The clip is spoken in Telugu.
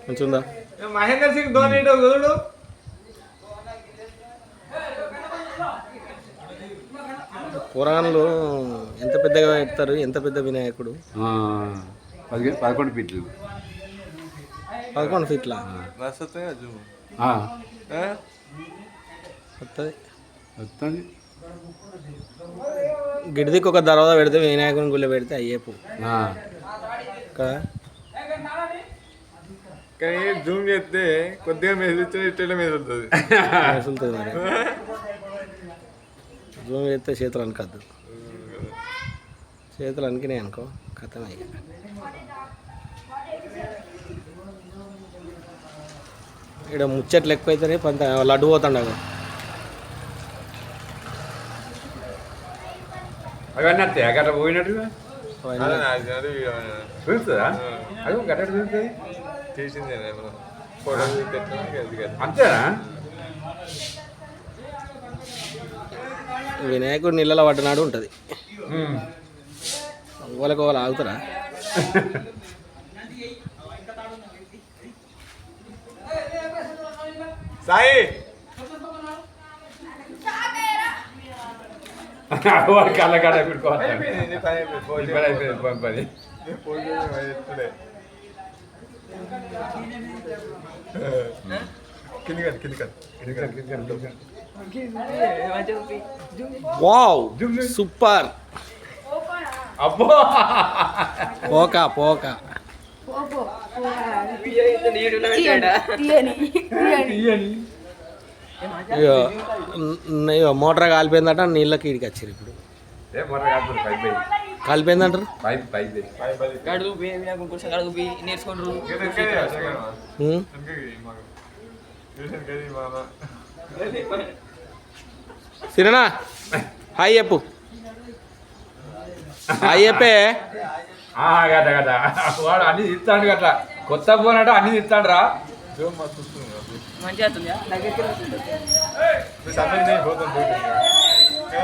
మంచిగా మహేందర్ సింగ్ ధోని గురుడు పురాణాలు ఎంత పెద్దగా పెడతారు, ఎంత పెద్ద వినాయకుడు? 11 ఫీట్లు. 11 ఫీట్ల వస్తుంది. గిడిదికి ఒక దర్వాజా పెడితే వినాయకుని గుళ్ళ పెడితే అయ్యేపు కదా. కానీ జూమ్ చేస్తే కొద్దిగా మెసులుతుంది, ఇట్లా మెసులుతుంది. మెసులుతుంది మరి. జూమ్ చేస్తే చేతులు అనకద్దు, చేతులు అనికినాయి అనుకో కథం అయ్యా. ఇక్కడ ముచ్చట్లు ఎక్కువైతేనే పంత లడ్డు పోతాండగా. అవన్నీ వస్తాయి గట్ట పోయినట్టుగా చూస్తుందా? అది గట్ట చూస్తుంది చేసింది ఫోటో అంతేనా? వినాయకుడు నీళ్ళలో పడ్డనాడు ఉంటుంది. వాళ్ళకి వాళ్ళు ఆగుతారా? సాయి కళ్ళ కాడ పెట్టుకోవాలి. Wow super. అబ్బో పోక పోక మోటార్ కాలిపోయిందట, నీళ్ళకి ఇడికి వచ్చారు. ఇప్పుడు కాలిపోయిందంటారు. సిరనా హాయ్ చెప్పు, హాయ్ చెప్పే. గట గట వాడు అన్ని తిస్తాడు గట్ల. కొత్త ఫోన్ అంటే అన్ని తిస్తాడు రా. మంచిగా